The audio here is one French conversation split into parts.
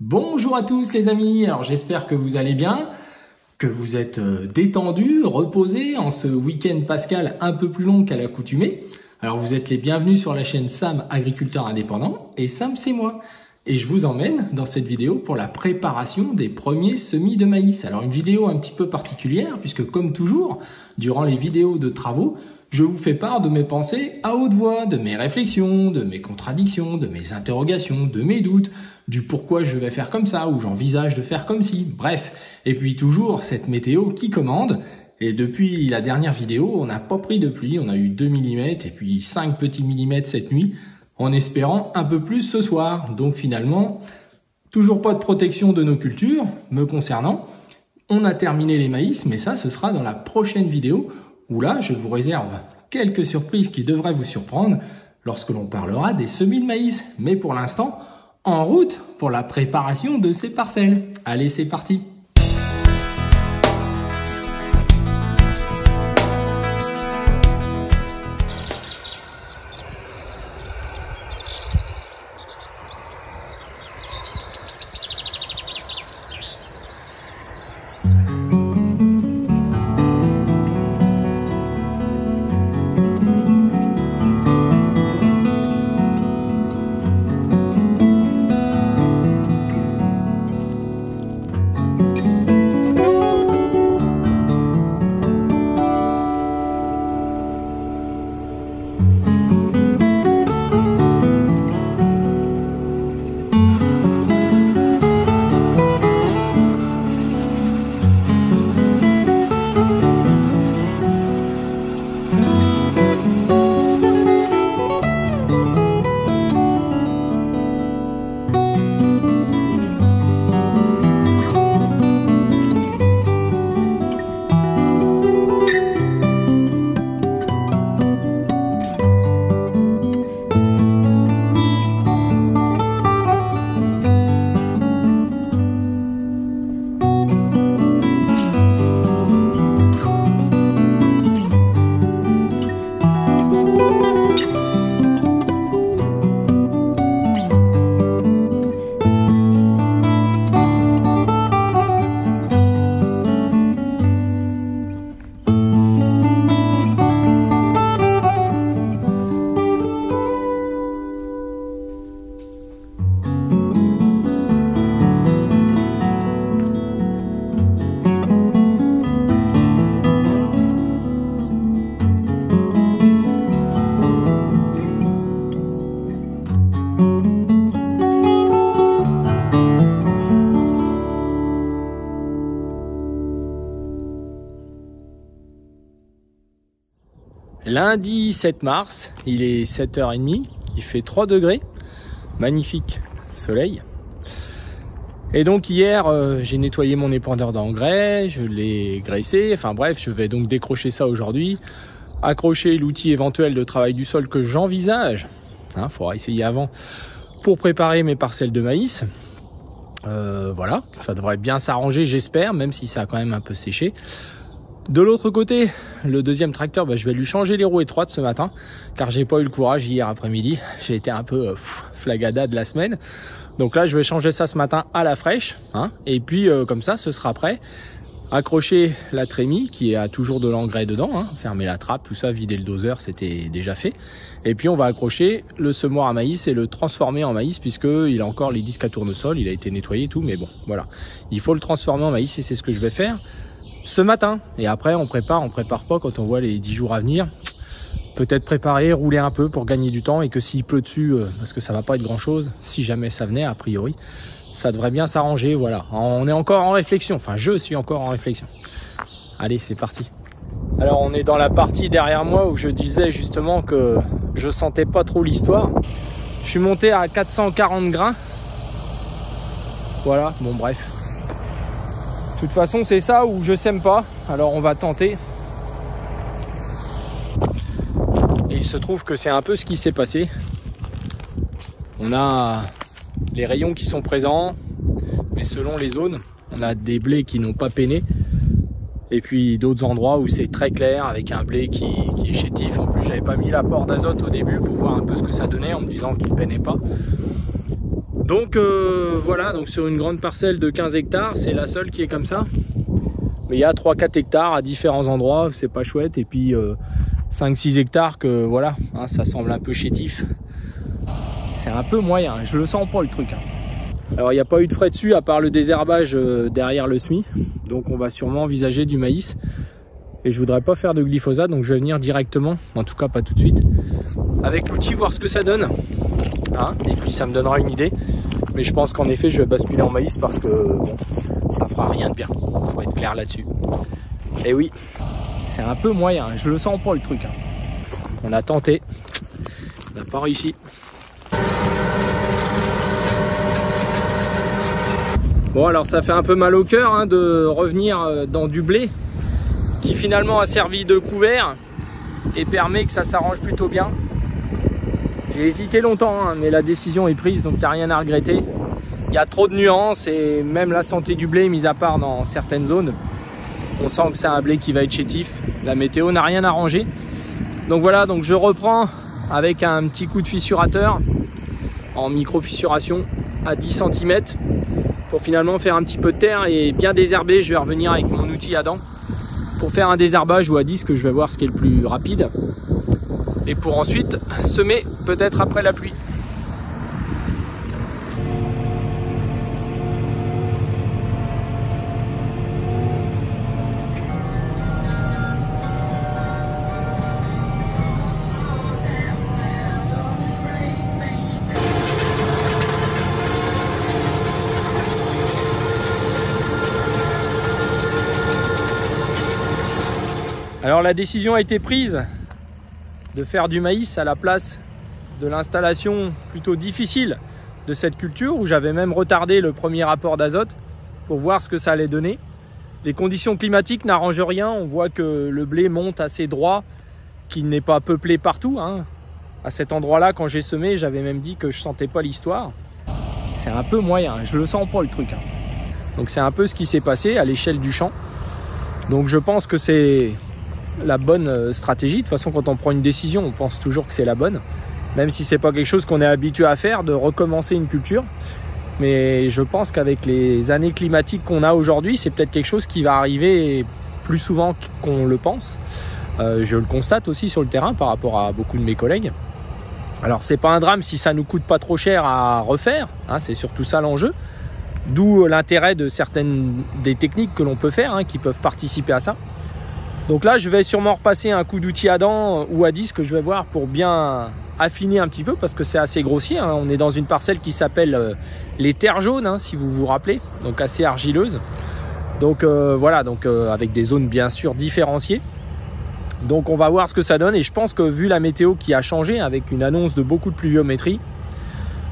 Bonjour à tous les amis, alors j'espère que vous allez bien, que vous êtes détendus, reposés en ce week-end pascal un peu plus long qu'à l'accoutumée. Alors vous êtes les bienvenus sur la chaîne Sam Agriculteur Indépendant et Sam c'est moi. Et je vous emmène dans cette vidéo pour la préparation des premiers semis de maïs. Alors une vidéo un petit peu particulière puisque comme toujours, durant les vidéos de travaux, je vous fais part de mes pensées à haute voix, de mes réflexions, de mes contradictions, de mes interrogations, de mes doutes, du pourquoi je vais faire comme ça ou j'envisage de faire comme ci, bref. Et puis toujours cette météo qui commande. Et depuis la dernière vidéo, on n'a pas pris de pluie, on a eu 2 mm et puis 5 petits millimètres cette nuit, en espérant un peu plus ce soir. Donc finalement, toujours pas de protection de nos cultures me concernant. On a terminé les maïs, mais ça ce sera dans la prochaine vidéo où là je vous réserve quelques surprises qui devraient vous surprendre lorsque l'on parlera des semis de maïs. Mais pour l'instant, en route pour la préparation de ces parcelles. Allez, c'est parti! Lundi 7 mars, il est 7h30, il fait 3 degrés, magnifique soleil. Et donc hier, j'ai nettoyé mon épandeur d'engrais, je l'ai graissé, enfin bref, je vais donc décrocher ça aujourd'hui, accrocher l'outil éventuel de travail du sol que j'envisage, hein, faudra essayer avant, pour préparer mes parcelles de maïs. Voilà, ça devrait bien s'arranger j'espère, même si ça a quand même un peu séché. De l'autre côté, le deuxième tracteur, je vais lui changer les roues étroites ce matin, car j'ai pas eu le courage hier après-midi. J'ai été un peu flagada de la semaine. Donc là, je vais changer ça ce matin à la fraîche, hein, et puis comme ça, ce sera prêt. Accrocher la trémie qui a toujours de l'engrais dedans, hein, fermer la trappe, tout ça, vider le doseur, c'était déjà fait. Et puis on va accrocher le semoir à maïs et le transformer en maïs, puisqu'il a encore les disques à tournesol, il a été nettoyé et tout, mais bon, voilà. Il faut le transformer en maïs et c'est ce que je vais faire ce matin. Et après on prépare pas quand on voit les 10 jours à venir. Peut-être préparer, rouler un peu pour gagner du temps, et que s'il pleut dessus, parce que ça va pas être grand chose, si jamais ça venait a priori, ça devrait bien s'arranger. Voilà, on est encore en réflexion, enfin je suis encore en réflexion. Allez, c'est parti. Alors on est dans la partie derrière moi où je disais justement que je sentais pas trop l'histoire. Je suis monté à 440 grains. Voilà, bon bref. De toute façon c'est ça où je sème pas, alors on va tenter. Et il se trouve que c'est un peu ce qui s'est passé. On a les rayons qui sont présents, mais selon les zones, on a des blés qui n'ont pas peiné, et puis d'autres endroits où c'est très clair avec un blé qui est chétif. En plus j'avais pas mis l'apport d'azote au début pour voir un peu ce que ça donnait en me disant qu'il peinait pas. Donc voilà, donc sur une grande parcelle de 15 hectares, c'est la seule qui est comme ça. Mais il y a 3-4 hectares à différents endroits, c'est pas chouette. Et puis 5-6 hectares que voilà, hein, ça semble un peu chétif. C'est un peu moyen, je le sens pas le truc. Alors il n'y a pas eu de frais dessus à part le désherbage derrière le semis. Donc on va sûrement envisager du maïs. Et je voudrais pas faire de glyphosate, donc je vais venir directement, en tout cas pas tout de suite, avec l'outil, voir ce que ça donne. Hein, et puis ça me donnera une idée. Mais je pense qu'en effet je vais basculer en maïs parce que bon, ça fera rien de bien. Faut être clair là-dessus. Et oui, c'est un peu moyen, je le sens pas le truc. On a tenté, on n'a pas réussi. Bon alors ça fait un peu mal au cœur hein, de revenir dans du blé qui finalement a servi de couvert et permet que ça s'arrange plutôt bien. J'ai hésité longtemps hein, mais la décision est prise, donc il n'y a rien à regretter. Il y a trop de nuances et même la santé du blé, mis à part dans certaines zones, on sent que c'est un blé qui va être chétif. La météo n'a rien arrangé. Donc voilà, donc je reprends avec un petit coup de fissurateur en micro-fissuration à 10 cm pour finalement faire un petit peu de terre et bien désherber. Je vais revenir avec mon outil à dents pour faire un désherbage ou à disque, je vais voir ce qui est le plus rapide. Et pour ensuite semer peut-être après la pluie. Alors la décision a été prise de faire du maïs à la place de l'installation plutôt difficile de cette culture où j'avais même retardé le premier apport d'azote pour voir ce que ça allait donner. Les conditions climatiques n'arrangent rien, on voit que le blé monte assez droit, qu'il n'est pas peuplé partout. Hein. À cet endroit-là, quand j'ai semé, j'avais même dit que je sentais pas l'histoire. C'est un peu moyen, je le sens pas le truc. Donc c'est un peu ce qui s'est passé à l'échelle du champ. Donc je pense que c'est la bonne stratégie. De toute façon, quand on prend une décision, on pense toujours que c'est la bonne, même si c'est pas quelque chose qu'on est habitué à faire, de recommencer une culture. Mais je pense qu'avec les années climatiques qu'on a aujourd'hui, c'est peut-être quelque chose qui va arriver plus souvent qu'on le pense. Je le constate aussi sur le terrain par rapport à beaucoup de mes collègues. Alors c'est pas un drame si ça nous coûte pas trop cher à refaire, hein, c'est surtout ça l'enjeu. D'où l'intérêt de certaines des techniques que l'on peut faire, hein, qui peuvent participer à ça. Donc là, je vais sûrement repasser un coup d'outil à dents ou à disque, je vais voir, pour bien affiner un petit peu, parce que c'est assez grossier. Hein. On est dans une parcelle qui s'appelle les terres jaunes, hein, si vous vous rappelez, donc assez argileuse. Donc voilà, donc avec des zones bien sûr différenciées. Donc on va voir ce que ça donne, et je pense que vu la météo qui a changé, avec une annonce de beaucoup de pluviométrie,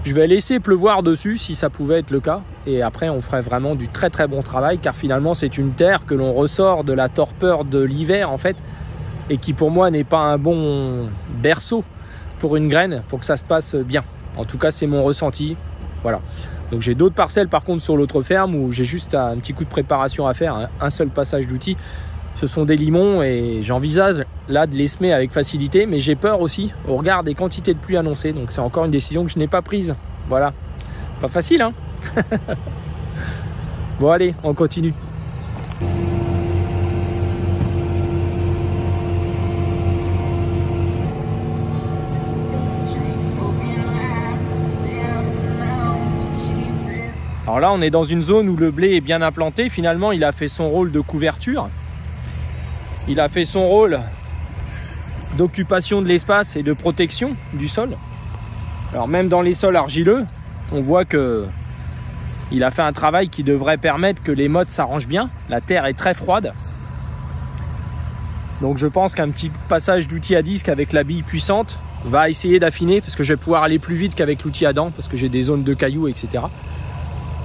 je vais laisser pleuvoir dessus si ça pouvait être le cas, et après on ferait vraiment du très très bon travail, car finalement c'est une terre que l'on ressort de la torpeur de l'hiver en fait, et qui pour moi n'est pas un bon berceau pour une graine, pour que ça se passe bien. En tout cas c'est mon ressenti, voilà. Donc j'ai d'autres parcelles par contre sur l'autre ferme où j'ai juste un petit coup de préparation à faire, un seul passage d'outils. Ce sont des limons et j'envisage là de les semer avec facilité, mais j'ai peur aussi au regard des quantités de pluie annoncées. Donc c'est encore une décision que je n'ai pas prise. Voilà, pas facile hein. Bon allez, on continue. Alors là on est dans une zone où le blé est bien implanté. Finalement il a fait son rôle de couverture. Il a fait son rôle d'occupation de l'espace et de protection du sol. Alors même dans les sols argileux, on voit que il a fait un travail qui devrait permettre que les mottes s'arrangent bien. La terre est très froide. Donc je pense qu'un petit passage d'outil à disque avec la bille puissante va essayer d'affiner, parce que je vais pouvoir aller plus vite qu'avec l'outil à dents, parce que j'ai des zones de cailloux, etc.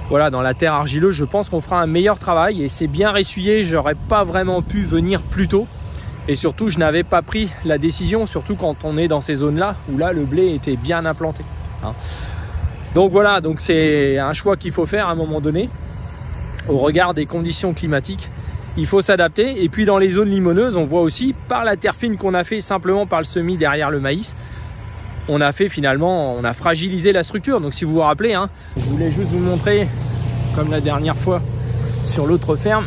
Voilà, dans la terre argileuse, je pense qu'on fera un meilleur travail, et c'est bien ressuyé. J'aurais pas vraiment pu venir plus tôt, et surtout je n'avais pas pris la décision, surtout quand on est dans ces zones là où là le blé était bien implanté, hein. Donc voilà, donc c'est un choix qu'il faut faire à un moment donné au regard des conditions climatiques. Il faut s'adapter. Et puis dans les zones limoneuses, on voit aussi par la terre fine qu'on a fait simplement par le semis derrière le maïs, on a fait finalement, on a fragilisé la structure. Donc si vous vous rappelez, hein, je voulais juste vous montrer, comme la dernière fois sur l'autre ferme,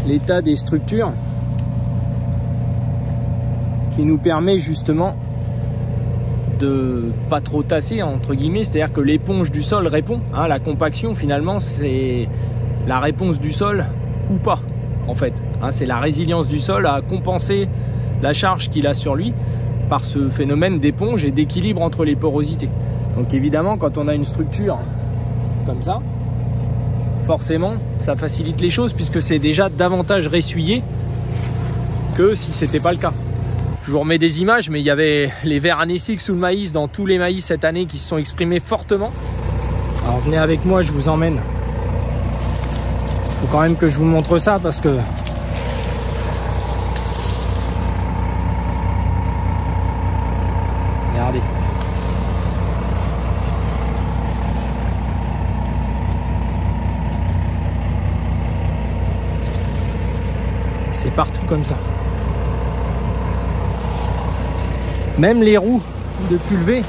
l'état des structures qui nous permet justement de pas trop tasser entre guillemets, c'est-à-dire que l'éponge du sol répond, hein, la compaction finalement c'est la réponse du sol ou pas en fait, hein, c'est la résilience du sol à compenser la charge qu'il a sur lui par ce phénomène d'éponge et d'équilibre entre les porosités. Donc évidemment quand on a une structure comme ça, forcément ça facilite les choses puisque c'est déjà davantage ressuyé que si c'était pas le cas. Je vous remets des images, mais il y avait les vers anéciques sous le maïs dans tous les maïs cette année qui se sont exprimés fortement. Alors venez avec moi, je vous emmène. Il faut quand même que je vous montre ça parce que regardez. C'est partout comme ça. Même les roues de pulvé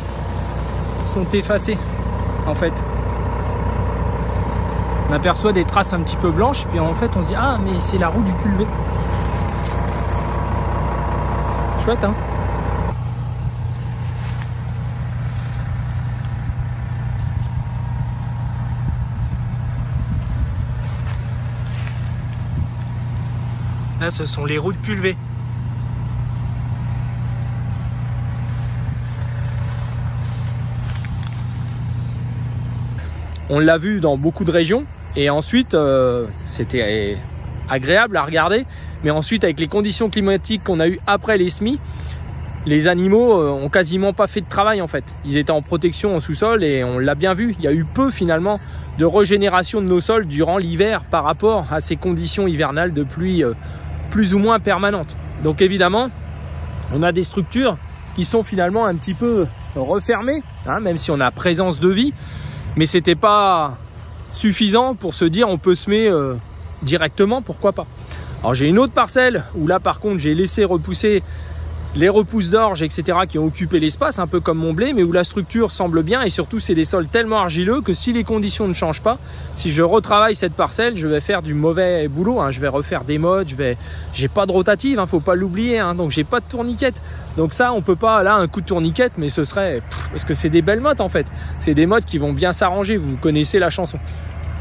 sont effacées en fait. On aperçoit des traces un petit peu blanches, puis en fait on se dit ah mais c'est la roue du pulvé. Chouette hein. Là ce sont les roues de pulvé. On l'a vu dans beaucoup de régions et ensuite c'était agréable à regarder, mais ensuite avec les conditions climatiques qu'on a eues après les semis, les animaux ont quasiment pas fait de travail en fait. Ils étaient en protection en sous-sol et on l'a bien vu, il y a eu peu finalement de régénération de nos sols durant l'hiver par rapport à ces conditions hivernales de pluie plus ou moins permanentes. Donc évidemment on a des structures qui sont finalement un petit peu refermées, hein, même si on a présence de vie. Mais c'était pas suffisant pour se dire on peut semer directement, pourquoi pas. Alors j'ai une autre parcelle où là par contre j'ai laissé repousser les repousses d'orge etc. qui ont occupé l'espace, un peu comme mon blé, mais où la structure semble bien et surtout c'est des sols tellement argileux que si les conditions ne changent pas, si je retravaille cette parcelle, je vais faire du mauvais boulot, hein. Je vais refaire des modes, j'ai pas de rotative, hein, faut pas l'oublier, hein, donc j'ai pas de tourniquette. Donc ça on peut pas, là un coup de tourniquette, mais ce serait, parce que c'est des belles mottes en fait, c'est des mottes qui vont bien s'arranger, vous connaissez la chanson.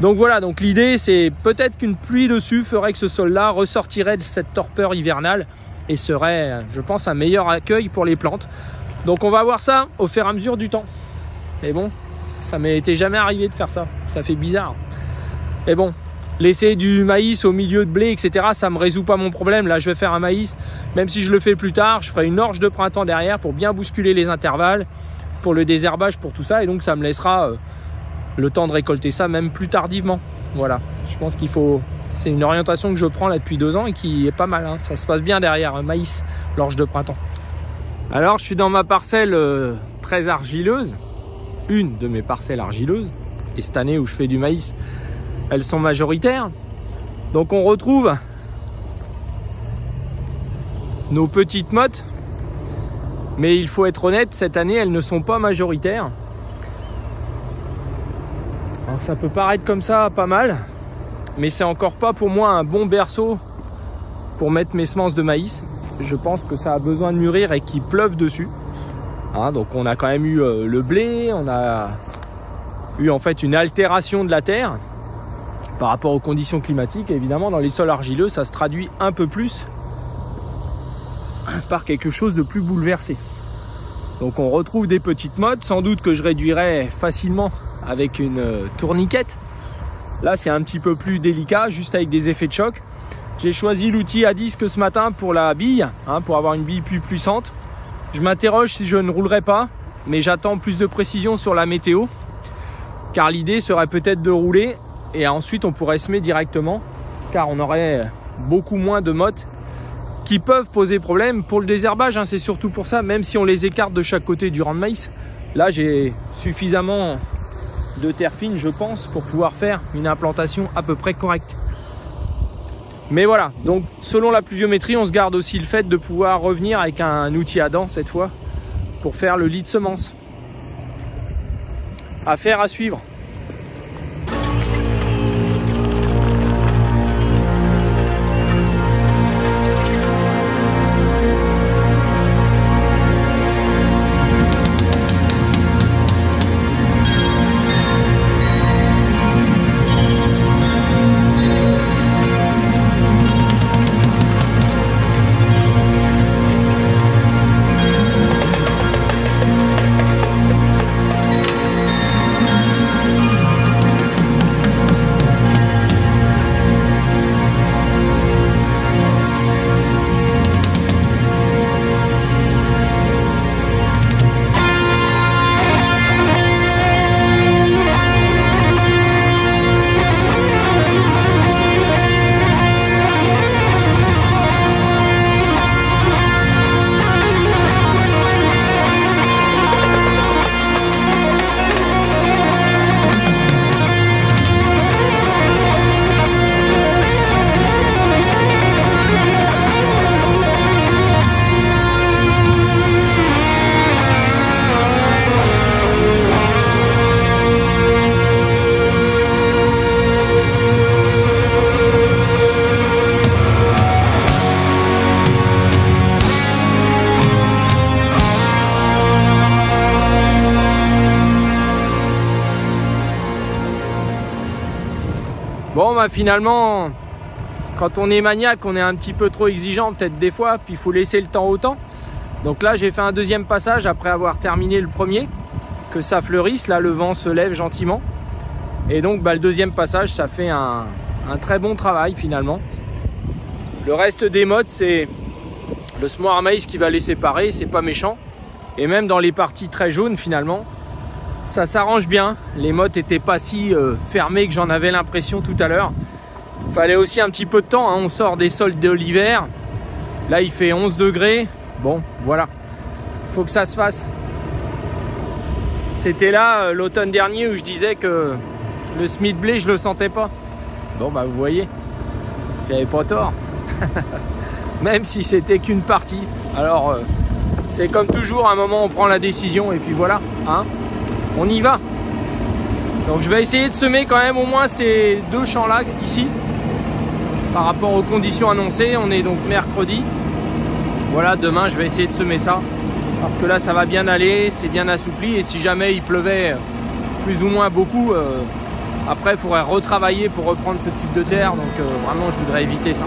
Donc voilà, donc l'idée c'est peut-être qu'une pluie dessus ferait que ce sol là ressortirait de cette torpeur hivernale et serait, je pense, un meilleur accueil pour les plantes. Donc on va voir ça au fur et à mesure du temps. Mais bon, ça m'était jamais arrivé de faire ça, ça fait bizarre. Mais bon, laisser du maïs au milieu de blé, etc., ça me résout pas mon problème. Là, je vais faire un maïs, même si je le fais plus tard, je ferai une orge de printemps derrière pour bien bousculer les intervalles, pour le désherbage, pour tout ça. Et donc, ça me laissera le temps de récolter ça, même plus tardivement. Voilà, je pense qu'il faut... C'est une orientation que je prends là depuis 2 ans et qui est pas mal, hein. Ça se passe bien derrière, maïs, l'orge de printemps. Alors, je suis dans ma parcelle très argileuse, une de mes parcelles argileuses. Et cette année où je fais du maïs, elles sont majoritaires. Donc on retrouve nos petites mottes. Mais il faut être honnête, cette année, elles ne sont pas majoritaires. Alors ça peut paraître comme ça pas mal, mais c'est encore pas pour moi un bon berceau pour mettre mes semences de maïs. Je pense que ça a besoin de mûrir et qu'il pleuve dessus. Hein, donc on a quand même eu le blé, on a eu en fait une altération de la terre par rapport aux conditions climatiques. Et évidemment dans les sols argileux ça se traduit un peu plus par quelque chose de plus bouleversé. Donc on retrouve des petites mottes, sans doute que je réduirai facilement avec une tourniquette. Là c'est un petit peu plus délicat, juste avec des effets de choc. J'ai choisi l'outil à disque ce matin pour la bille, hein, pour avoir une bille plus puissante. Je m'interroge si je ne roulerai pas, mais j'attends plus de précision sur la météo, car l'idée serait peut-être de rouler et ensuite on pourrait semer directement, car on aurait beaucoup moins de mottes qui peuvent poser problème pour le désherbage, hein, c'est surtout pour ça, même si on les écarte de chaque côté du rang de maïs. Là j'ai suffisamment de terre fine, je pense, pour pouvoir faire une implantation à peu près correcte. Mais voilà, donc selon la pluviométrie, on se garde aussi le fait de pouvoir revenir avec un outil à dents cette fois pour faire le lit de semences. Affaire à suivre. Bon bah finalement, quand on est maniaque, on est un petit peu trop exigeant peut-être des fois, puis il faut laisser le temps au temps. Donc là j'ai fait un deuxième passage après avoir terminé le premier, que ça fleurisse, là le vent se lève gentiment. Et donc bah, le deuxième passage ça fait un très bon travail finalement. Le reste des mottes c'est le semoir à maïs qui va les séparer, c'est pas méchant. Et même dans les parties très jaunes finalement, ça s'arrange bien. Les mottes n'étaient pas si fermées que j'en avais l'impression tout à l'heure. Il fallait aussi un petit peu de temps, hein. On sort des soldes de l'hiver. Là il fait 11 degrés. Bon voilà, il faut que ça se fasse. C'était là l'automne dernier où je disais que le Smith blé je le sentais pas. Bon bah vous voyez, j'avais pas tort. Même si c'était qu'une partie. Alors c'est comme toujours, à un moment on prend la décision et puis voilà, hein. On y va. Donc je vais essayer de semer quand même au moins ces deux champs là ici par rapport aux conditions annoncées. On est donc mercredi. Voilà, demain je vais essayer de semer ça parce que là ça va bien aller, c'est bien assoupli. Et si jamais il pleuvait plus ou moins beaucoup, après il faudrait retravailler pour reprendre ce type de terre. Donc vraiment je voudrais éviter ça.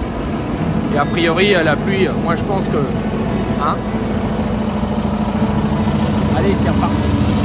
Et a priori la pluie, moi je pense que hein. Allez, c'est reparti.